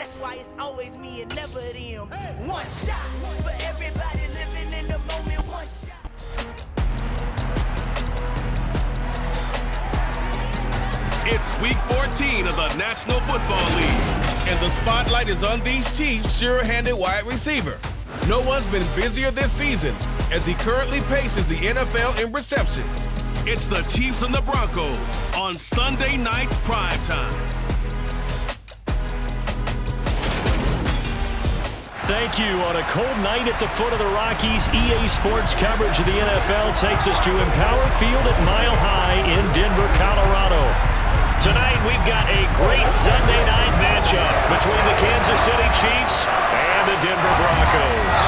That's why it's always me and never them. One shot for everybody living in the moment. One shot. It's week 14 of the National Football League, and the spotlight is on these Chiefs' sure-handed wide receiver. No one's been busier this season as he currently paces the NFL in receptions. It's the Chiefs and the Broncos on Sunday night primetime. Thank you. On a cold night at the foot of the Rockies, EA Sports coverage of the NFL takes us to Empower Field at Mile High in Denver, Colorado. Tonight, we've got a great Sunday night matchup between the Kansas City Chiefs and the Denver Broncos.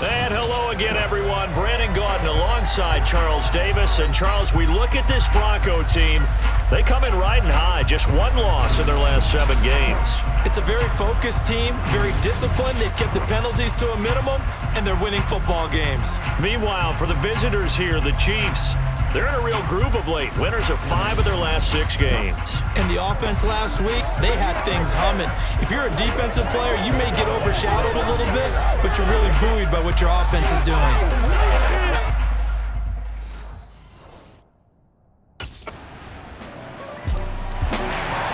And hello again, everyone. Brandon Gaudin alongside Charles Davis. And Charles, we look at this Bronco team. They come in riding high, just one loss in their last 7 games. It's a very focused team, very disciplined. They've kept the penalties to a minimum, and they're winning football games. Meanwhile, for the visitors here, the Chiefs, they're in a real groove of late. Winners of 5 of their last 6 games. And the offense last week, they had things humming. If you're a defensive player, you may get overshadowed a little bit, but you're really buoyed by what your offense is doing.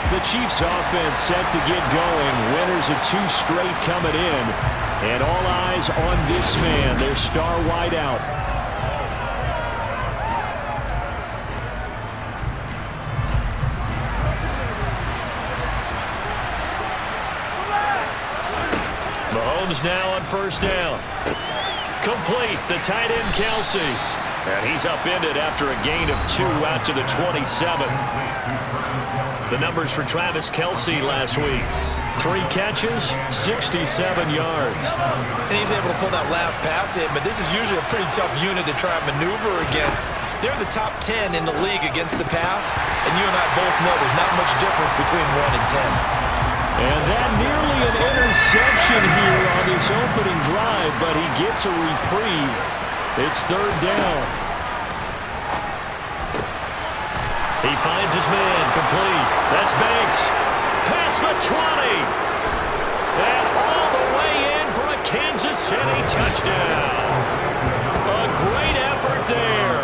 The Chiefs offense set to get going. Winners of 2 straight coming in. And all eyes on this man, their star wideout. Mahomes now on first down. Complete, the tight end Kelsey. And he's upended after a gain of 2 out to the 27. The numbers for Travis Kelsey last week. 3 catches, 67 yards. And he's able to pull that last pass in, but this is usually a pretty tough unit to try and maneuver against. They're the top 10 in the league against the pass, and you and I both know there's not much difference between 1 and 10. And that nearly an interception here on this opening drive, but he gets a reprieve. It's 3rd down. He finds his man, complete. That's Banks. Past the 20. And all the way in for a Kansas City touchdown. A great effort there.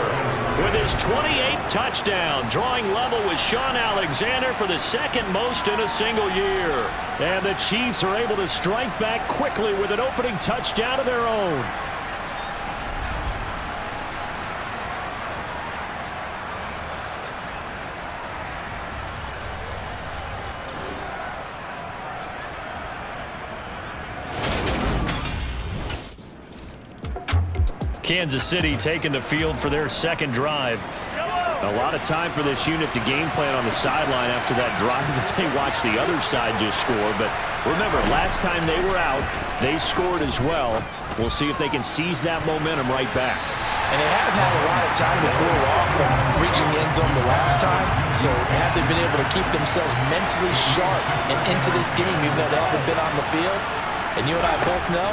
With his 28th touchdown, drawing level with Sean Alexander for the 2nd most in a single year. And the Chiefs are able to strike back quickly with an opening touchdown of their own. Kansas City taking the field for their 2nd drive. A lot of time for this unit to game plan on the sideline after that drive that they watched the other side just score. But remember, last time they were out, they scored as well. We'll see if they can seize that momentum right back. And they haven't had a lot of time to cool off from reaching the end zone the last time. So have they been able to keep themselves mentally sharp and into this game even though they haven't been on the field? And you and I both know,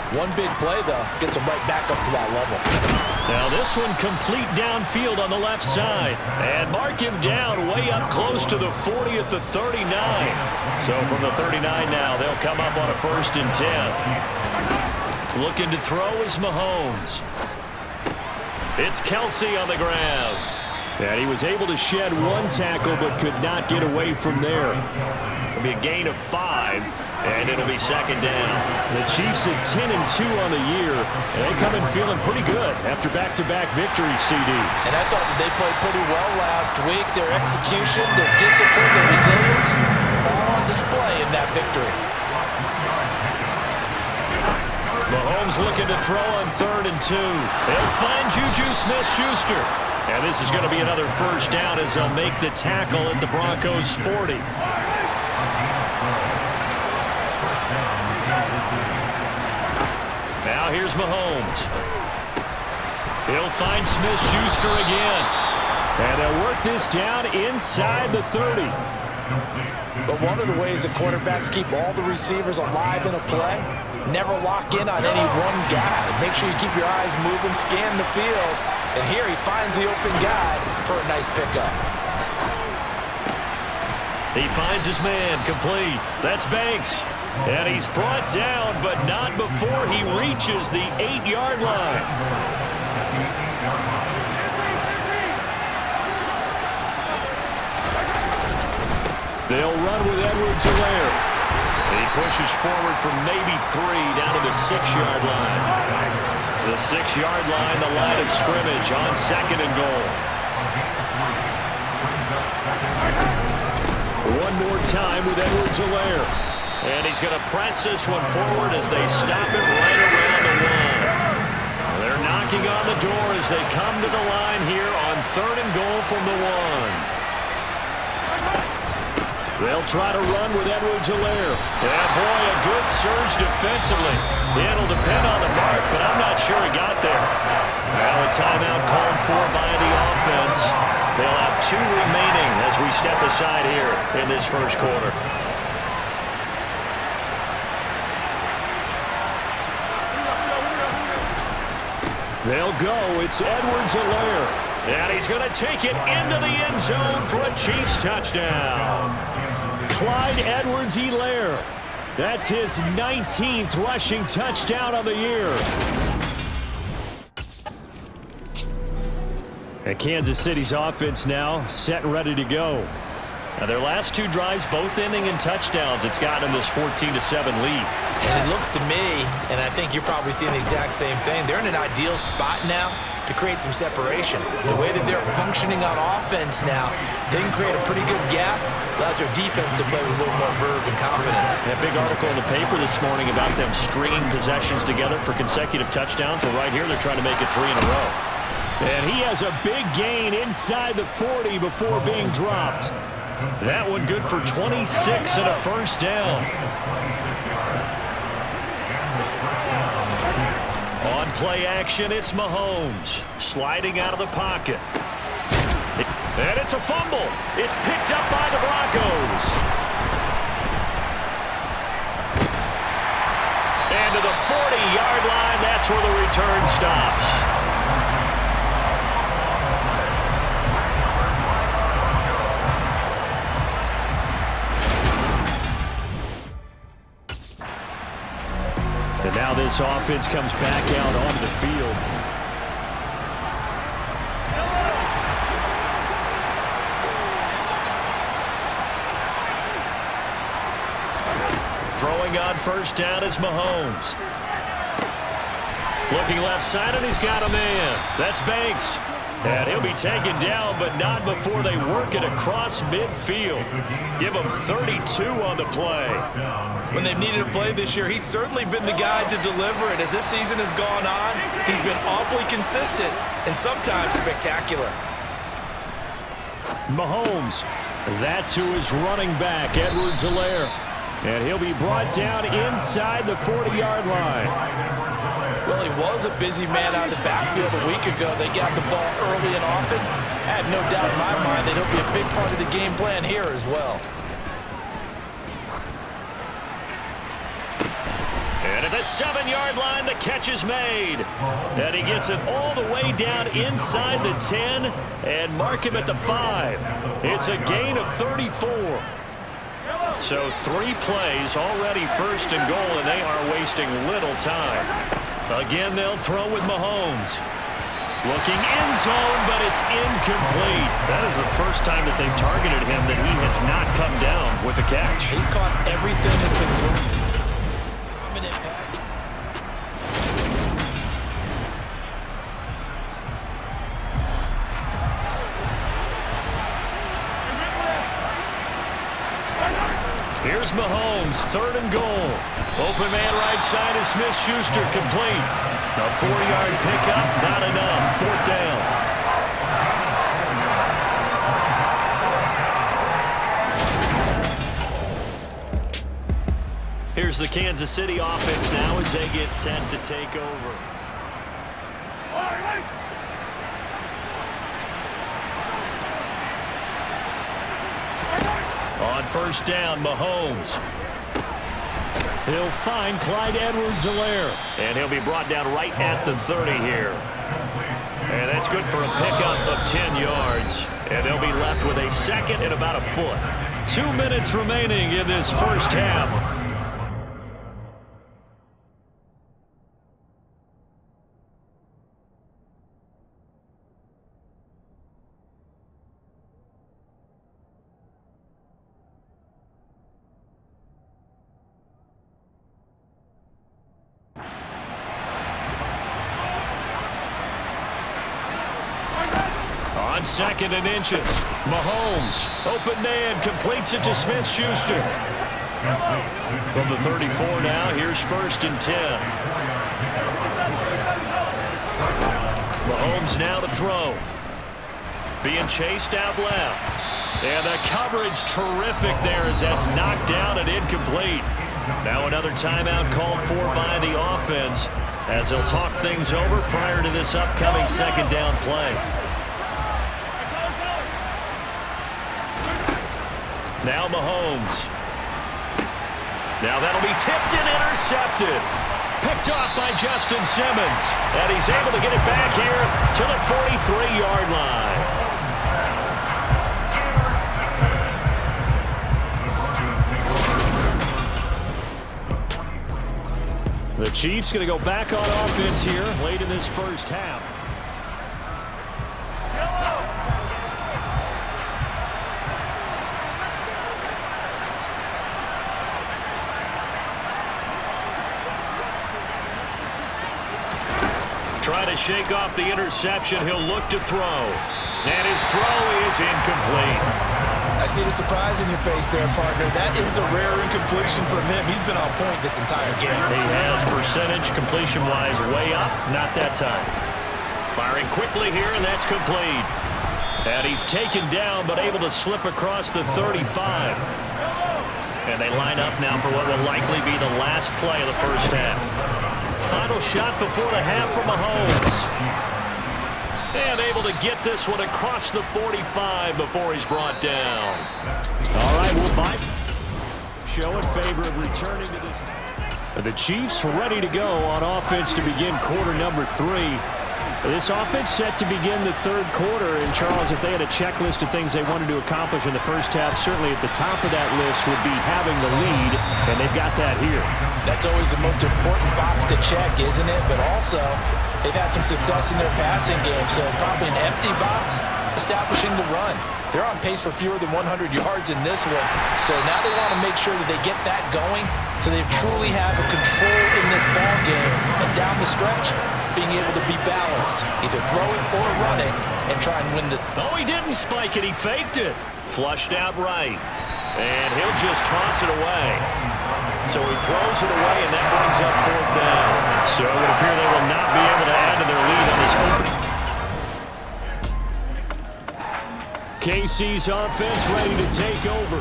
one big play, though, gets them right back up to that level. Now this one complete downfield on the left side. And mark him down way up close to the 40 at the 39. So from the 39 now, they'll come up on a 1st and 10. Looking to throw is Mahomes. It's Kelsey on the ground. And he was able to shed 1 tackle but could not get away from there. It'll be a gain of 5. And it'll be 2nd down. The Chiefs at 10-2 on the year. And they come in feeling pretty good after back-to-back victories, CD. And I thought that they played pretty well last week. Their execution, their discipline, their resilience, all on display in that victory. Mahomes looking to throw on 3rd and 2. They'll find Juju Smith-Schuster. And this is going to be another 1st down as they'll make the tackle at the Broncos' 40. Now here's Mahomes. He'll find Smith-Schuster again. And they'll work this down inside the 30. But one of the ways that quarterbacks keep all the receivers alive in a play, never lock in on any one guy. Make sure you keep your eyes moving, scan the field. And here he finds the open guy for a nice pickup. He finds his man, complete. That's Banks. And he's brought down, but not before he reaches the 8-yard line. They'll run with Edwards-Helaire. He pushes forward from maybe 3 down to the 6-yard line. The 6-yard line, the line of scrimmage on 2nd and goal. One more time with Edwards-Helaire. And he's going to press this one forward as they stop it right around the 1. They're knocking on the door as they come to the line here on 3rd and goal from the 1. They'll try to run with Edwards-Helaire. Yeah, boy, a good surge defensively. It'll depend on the mark, but I'm not sure he got there. Now a timeout called for by the offense. They'll have 2 remaining as we step aside here in this first quarter. They'll go. It's Edwards-Helaire. And he's going to take it into the end zone for a Chiefs touchdown. Clyde Edwards-Helaire. That's his 19th rushing touchdown of the year. And Kansas City's offense now set and ready to go. Now their last 2 drives both ending in touchdowns. It's gotten them this 14-7 lead. And it looks to me, and I think you're probably seeing the exact same thing, they're in an ideal spot now to create some separation. The way that they're functioning on offense now, they can create a pretty good gap. Allows their defense to play with a little more verve and confidence. That big article in the paper this morning about them stringing possessions together for consecutive touchdowns. So right here, they're trying to make it 3 in a row. And he has a big gain inside the 40 before being dropped. That one good for 26 and a first down. On play action, it's Mahomes sliding out of the pocket. And it's a fumble. It's picked up by the Broncos. And to the 40-yard line, that's where the return stops. And now this offense comes back out onto the field. Throwing on first down is Mahomes. Looking left side, and he's got a man. That's Banks. And he'll be taken down, but not before they work it across midfield. Give him 32 on the play. When they've needed a play this year, he's certainly been the guy to deliver it. As this season has gone on, he's been awfully consistent and sometimes spectacular. Mahomes, that to his running back, Edwards-Helaire. And he'll be brought down inside the 40-yard line. Well, he was a busy man out of the backfield a week ago. They got the ball early and often. I have no doubt in my mind that he'll be a big part of the game plan here as well. And at the 7-yard line, the catch is made. And he gets it all the way down inside the 10 and mark him at the 5. It's a gain of 34. So 3 plays already first and goal, and they are wasting little time. Again, they'll throw with Mahomes. Looking end zone, but it's incomplete. That is the first time that they've targeted him that he has not come down with a catch. He's caught everything that's been thrown. Dominant pass. Here's Mahomes, 3rd and goal. Open man right side is Smith-Schuster, complete. A 4-yard pickup, not enough. 4th down. Here's the Kansas City offense now as they get set to take over. On first down, Mahomes. He'll find Clyde Edwards-Helaire. And he'll be brought down right at the 30 here. And that's good for a pickup of 10 yards. And they'll be left with a 2nd and about a foot. 2 minutes remaining in this first half. On 2nd and inches, Mahomes, open man, completes it to Smith-Schuster. From the 34 now, here's 1st and 10. Mahomes now to throw. Being chased out left. And the coverage terrific there as that's knocked down and incomplete. Now another timeout called for by the offense as they'll talk things over prior to this upcoming 2nd down play. Now Mahomes. Now that'll be tipped and intercepted. Picked off by Justin Simmons. And he's able to get it back here to the 43-yard line. The Chiefs going to go back on offense here late in this first half. Try to shake off the interception. He'll look to throw. And his throw is incomplete. I see the surprise in your face there, partner. That is a rare incompletion from him. He's been on point this entire game. He has percentage completion-wise way up. Not that time. Firing quickly here, and that's complete. And he's taken down, but able to slip across the 35. And they line up now for what will likely be the last play of the first half. Final shot before the half from Mahomes. And able to get this one across the 45 before he's brought down. All right, we'll show in favor of returning to this. The Chiefs ready to go on offense to begin quarter number 3. This offense set to begin the 3rd quarter. And, Charles, if they had a checklist of things they wanted to accomplish in the first half, certainly at the top of that list would be having the lead, and they've got that here. That's always the most important box to check, isn't it? But also, they've had some success in their passing game, so probably an empty box establishing the run. They're on pace for fewer than 100 yards in this one, so now they want to make sure that they get that going so they truly have a control in this ball game, and down the stretch, being able to be balanced, either throw it or run it, and try and win the... Oh, he didn't spike it. He faked it. Flushed out right. And he'll just toss it away. So he throws it away, and that brings up 4th down. So it would appear they will not be able to add to their lead on this opening. KC's offense ready to take over.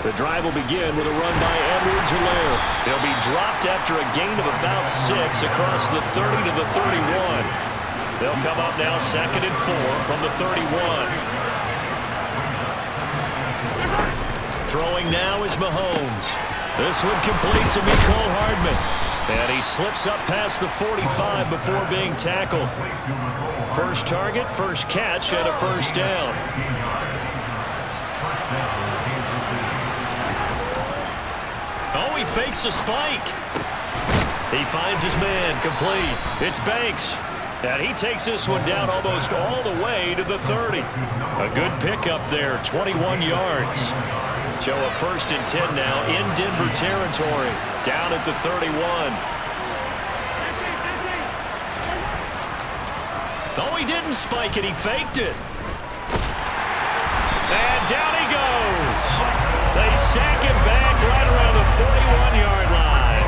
The drive will begin with a run by Edwards-Helaire. He'll be dropped after a gain of about 6 across the 30 to the 31. They'll come up now 2nd and 4 from the 31. Throwing now is Mahomes. This one complete to Mecole Hardman. And he slips up past the 45 before being tackled. First target, first catch, and a 1st down. Oh, he fakes a spike. He finds his man, complete. It's Banks. And he takes this one down almost all the way to the 30. A good pickup there, 21 yards. So a 1st and 10 now in Denver territory, down at the 31. Oh, he didn't spike it, he faked it. And down he goes. They sack him back right around the 41-yard line.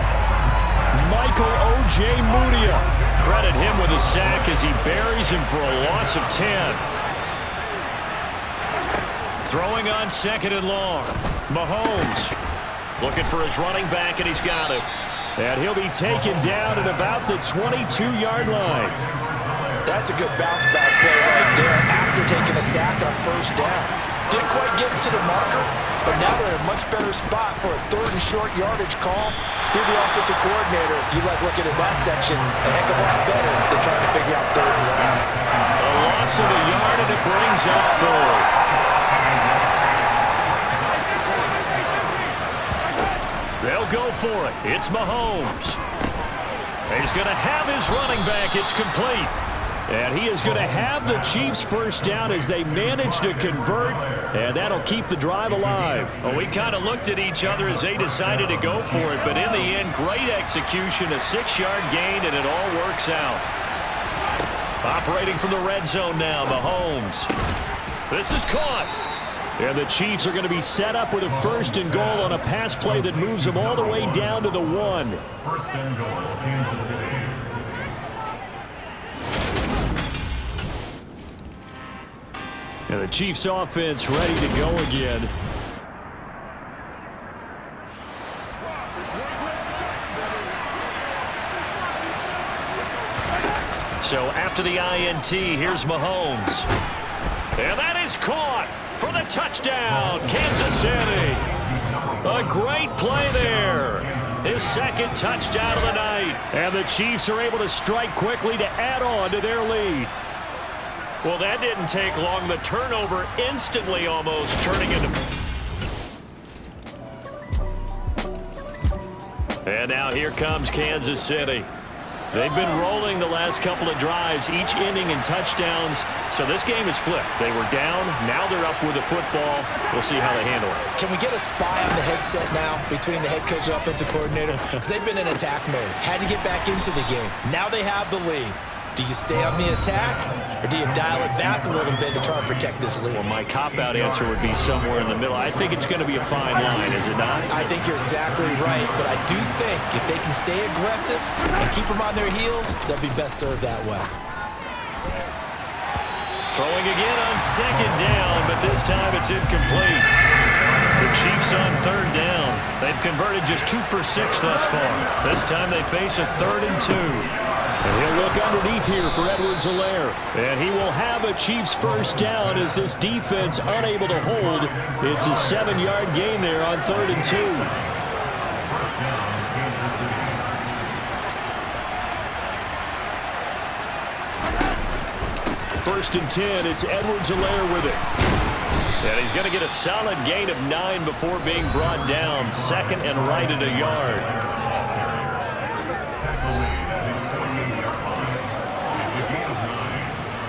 Michael O.J. Mudia. Credit him with a sack as he buries him for a loss of 10. Throwing on 2nd and long. Mahomes looking for his running back, and he's got it. And he'll be taken down at about the 22-yard line. That's a good bounce-back play right there after taking a sack on 1st down. Didn't quite get it to the marker, but now they're in a much better spot for a 3rd and short yardage call. Through the offensive coordinator, you like looking at that section a heck of a lot better than trying to figure out 3rd and long. A loss of a yard, and it brings up 4th. They'll go for it. It's Mahomes. He's going to have his running back. It's complete. And he is going to have the Chiefs first down as they manage to convert, and that'll keep the drive alive. Well, we kind of looked at each other as they decided to go for it, but in the end, great execution, a 6-yard gain, and it all works out. Operating from the red zone now, Mahomes. This is caught. And the Chiefs are going to be set up with a 1st and goal on a pass play that moves them all the way down to the 1. 1st and goal, Kansas City. And the Chiefs offense ready to go again. So after the INT, here's Mahomes. And that is caught for the touchdown, Kansas City. A great play there. His 2nd touchdown of the night. And the Chiefs are able to strike quickly to add on to their lead. Well, that didn't take long. The turnover instantly almost turning into... And now here comes Kansas City. They've been rolling the last couple of drives, each ending in touchdowns. So this game is flipped. They were down. Now they're up with the football. We'll see how they handle it. Can we get a spy on the headset now between the head coach and offensive coordinator? Because they've been in attack mode. Had to get back into the game. Now they have the lead. Do you stay on the attack, or do you dial it back a little bit to try and protect this lead? Well, my cop-out answer would be somewhere in the middle. I think it's going to be a fine line, is it not? I think you're exactly right, but I do think if they can stay aggressive and keep them on their heels, they'll be best served that way. Throwing again on 2nd down, but this time it's incomplete. The Chiefs on 3rd down. They've converted just 2 for 6 thus far. This time they face a 3rd and 2. And he'll look underneath here for Edwards-Helaire. And he will have a Chiefs first down as this defense unable to hold. It's a 7-yard gain there on 3rd and 2. 1st and 10, it's Edwards-Helaire with it. And he's going to get a solid gain of 9 before being brought down. 2nd and right at a yard.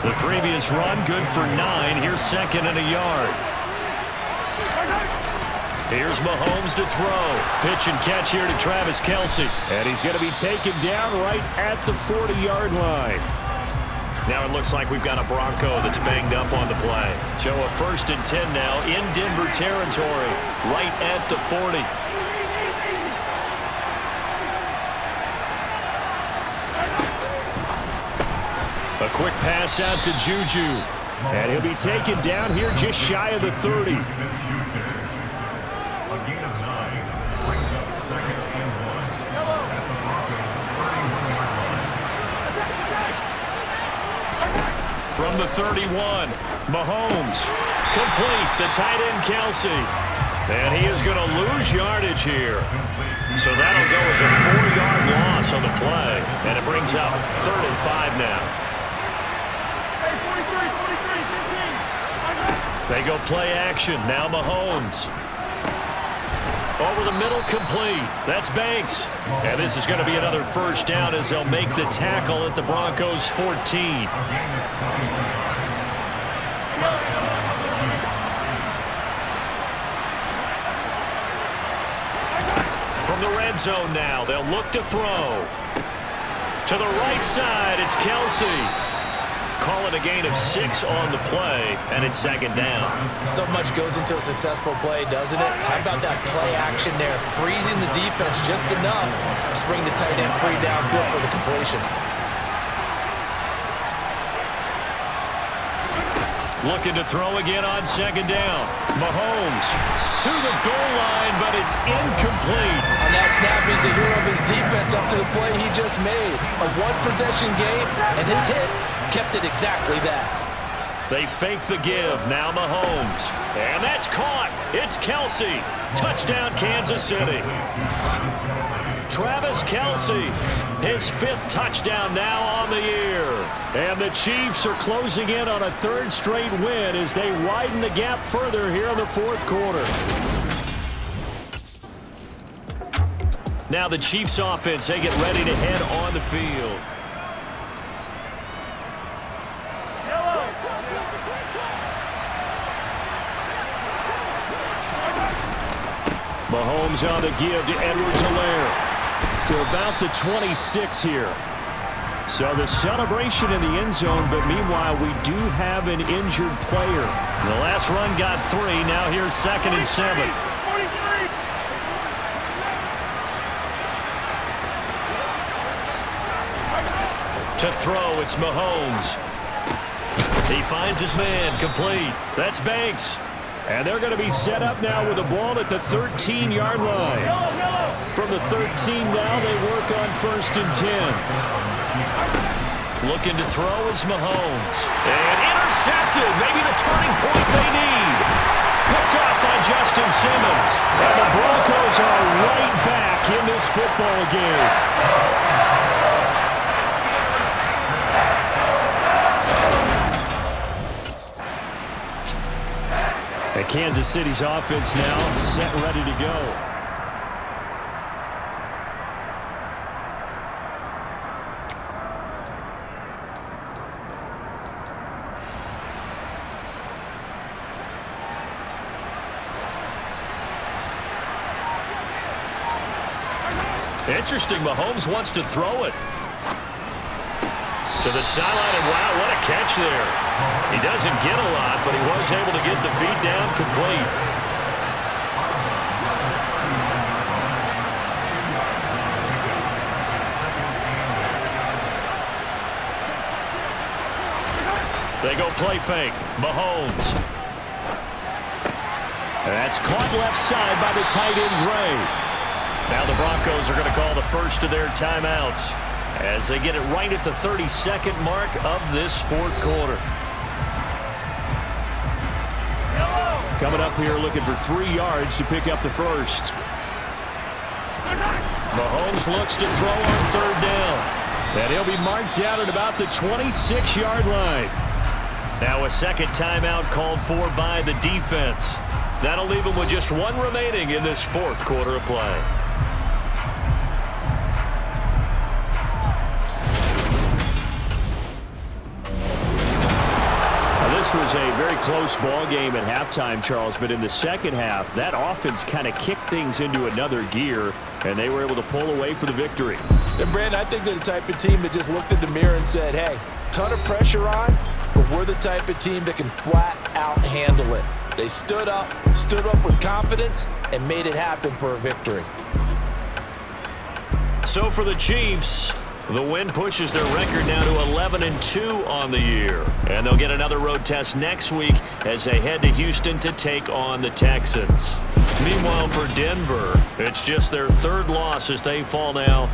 The previous run, good for 9. Here's 2nd and a yard. Here's Mahomes to throw. Pitch and catch here to Travis Kelce. And he's going to be taken down right at the 40-yard line. Now it looks like we've got a Bronco that's banged up on the play. So a 1st and 10 now in Denver territory, right at the 40. A quick pass out to Juju. And he'll be taken down here just shy of the 30. A gain of 9 brings up 2nd and 1 at the Broncos 31-yard line. From the 31, Mahomes. Complete, the tight end Kelce. And he is going to lose yardage here. So that'll go as a 4-yard loss on the play. And it brings up 3rd and 5 now. They go play action. Now Mahomes. Over the middle, complete. That's Banks. And this is going to be another first down as they'll make the tackle at the Broncos 14. From the red zone now, they'll look to throw. To the right side, it's Kelce. Call it a gain of 6 on the play, and it's 2nd down. So much goes into a successful play, doesn't it? How about that play action there? Freezing the defense just enough to bring the tight end free downfield for the completion. Looking to throw again on 2nd down. Mahomes to the goal line, but it's incomplete. On that snap, he's the hero of his defense up to the play he just made. A one-possession game, and his hit kept it exactly that. They fake the give. Now Mahomes. And that's caught. It's Kelsey. Touchdown, Kansas City. Travis Kelsey, his 5th touchdown now on the year. And the Chiefs are closing in on a 3rd straight win as they widen the gap further here in the 4th quarter. Now the Chiefs offense, they get ready to head on the field. Mahomes on the give to Edwards-Helaire to about the 26 here. So the celebration in the end zone, but meanwhile we do have an injured player. The last run got 3. Now here's 2nd and 7. To throw, it's Mahomes. He finds his man, complete. That's Banks. And they're going to be set up now with the ball at the 13-yard line. From the 13 now, they work on 1st and 10. Looking to throw is Mahomes. And intercepted. Maybe the turning point they need. Picked off by Justin Simmons. And the Broncos are right back in this football game. And Kansas City's offense now set ready to go. Interesting, Mahomes wants to throw it. To the sideline, and wow, what a catch there. He doesn't get a lot, but he was able to get the feet down complete. They go play fake. Mahomes. That's caught left side by the tight end, Gray. Now the Broncos are going to call the first of their timeouts as they get it right at the 32nd mark of this 4th quarter. Coming up here looking for 3 yards to pick up the first. Mahomes looks to throw on 3rd down. And he'll be marked down at about the 26-yard line. Now a second timeout called for by the defense. That'll leave him with just 1 remaining in this 4th quarter of play. This was a very close ball game at halftime, Charles, but in the second half, that offense kind of kicked things into another gear, and they were able to pull away for the victory. And Brandon, I think they're the type of team that just looked in the mirror and said, hey, ton of pressure on, but we're the type of team that can flat out handle it. They stood up with confidence, and made it happen for a victory. So for the Chiefs, the win pushes their record now to 11-2 on the year. And they'll get another road test next week as they head to Houston to take on the Texans. Meanwhile, for Denver, it's just their 3rd loss as they fall now